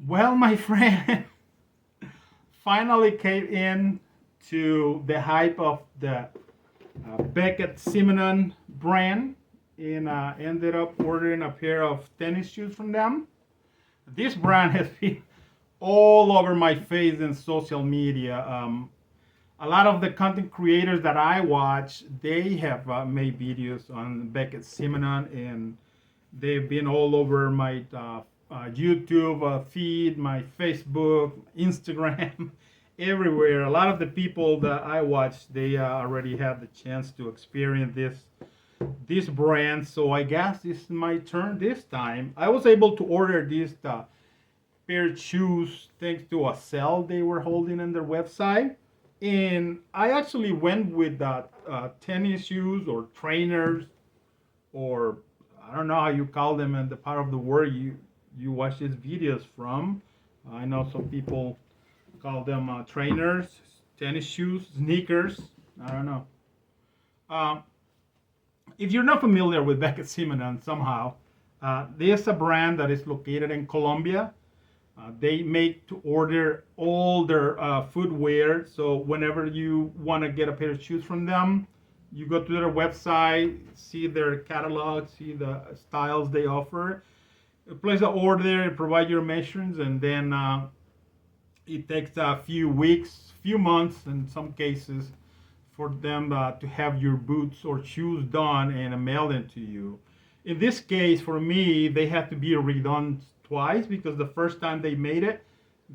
Well, my friend, finally came in to the hype of the Beckett Simonon brand and ended up ordering a pair of tennis shoes from them. This brand has been all over my face in social media. A lot of the content creators that I watch, they have made videos on Beckett Simonon, and they've been all over my YouTube feed, my Facebook, Instagram, everywhere. A lot of the people that I watch, they already had the chance to experience this brand. So I guess it's my turn this time. I was able to order this pair of shoes thanks to a sale they were holding on their website. And I actually went with tennis shoes or trainers, or I don't know how you call them in the part of the world you watch these videos from. I know some people call them trainers, tennis shoes, sneakers. I don't know. Um, if you're not familiar with Beckett Simonon somehow, there's a brand that is located in Colombia. They make to order all their footwear. So whenever you want to get a pair of shoes from them, you go to their website, see their catalog, see the styles they offer, place an order, provide your measurements, and then it takes a few weeks, few months in some cases for them to have your boots or shoes done and mail them to you. In this case, for me, they have to be redone twice because the first time they made it,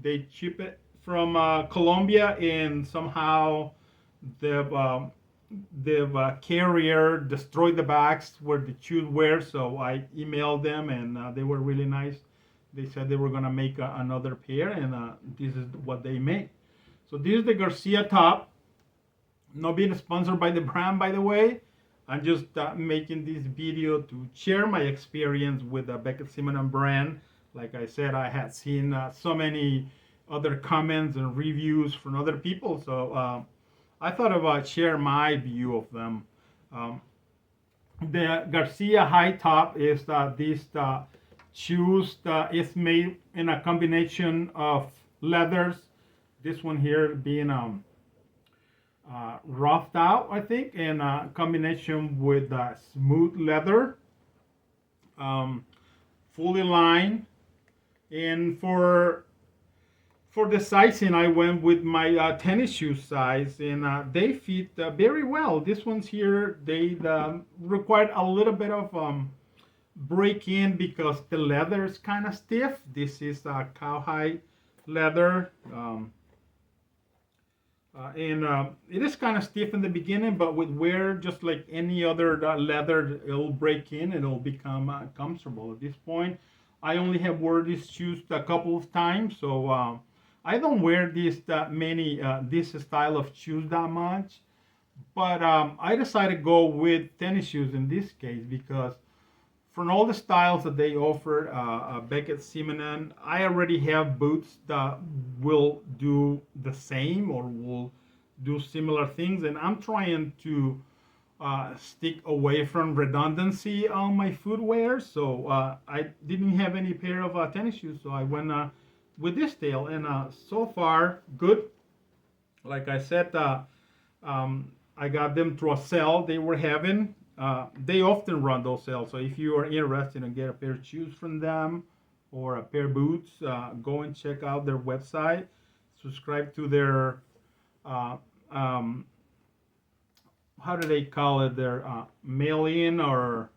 they ship it from Colombia, and somehow the carrier destroyed the bags where the shoes were. So I emailed them, and they were really nice. They said they were gonna make another pair, and this is what they made. So this is the Garcia top. Not being sponsored by the brand, by the way. I'm just making this video to share my experience with the Beckett Simonon brand. Like I said, I had seen so many other comments and reviews from other people, so I thought about share my view of them. Um, the Garcia high top is this shoes that is made in a combination of leathers. This one here being roughed out, I think, in a combination with smooth leather, um, fully lined. And for the sizing, I went with my tennis shoe size, and they fit very well. This ones here, they required a little bit of break in because the leather is kind of stiff. This is cowhide leather. And it is kind of stiff in the beginning, but with wear, just like any other leather, it'll break in and it'll become comfortable. At this point, I only have worn these shoes a couple of times, so I don't wear this style of shoes that much. But I decided to go with tennis shoes in this case because from all the styles that they offer, Beckett Simonon, I already have boots that will do the same or will do similar things, and I'm trying to stick away from redundancy on my footwear. So I didn't have any pair of tennis shoes, so I went with this tail, and so far good. Like I said, I got them through a sale they were having. They often run those sales, so if you are interested in get a pair of shoes from them or a pair of boots, go and check out their website. Subscribe to their uh, um, how do they call it? Their mail-in, or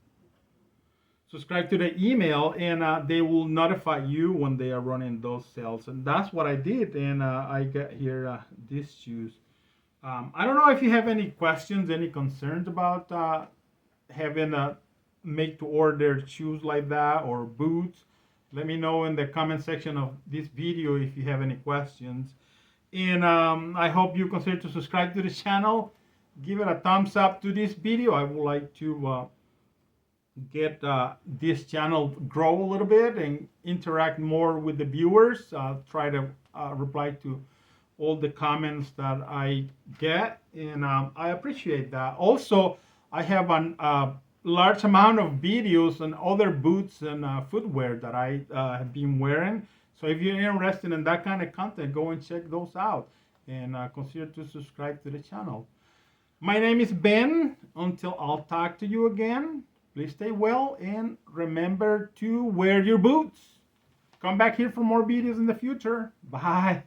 subscribe to the email, and they will notify you when they are running those sales. And that's what I did, and I got here these shoes. I don't know if you have any questions, any concerns about having a make to order shoes like that or boots. Let me know in the comment section of this video if you have any questions. And I hope you consider to subscribe to the channel. Give it a thumbs up to this video. I would like to get this channel grow a little bit and interact more with the viewers. Try to reply to all the comments that I get, and I appreciate that. Also, I have an large amount of videos on other boots and footwear that I have been wearing. So if you're interested in that kind of content, go and check those out and consider to subscribe to the channel. My name is Ben. Until I'll talk to you again, please stay well and remember to wear your boots. Come back here for more videos in the future. Bye.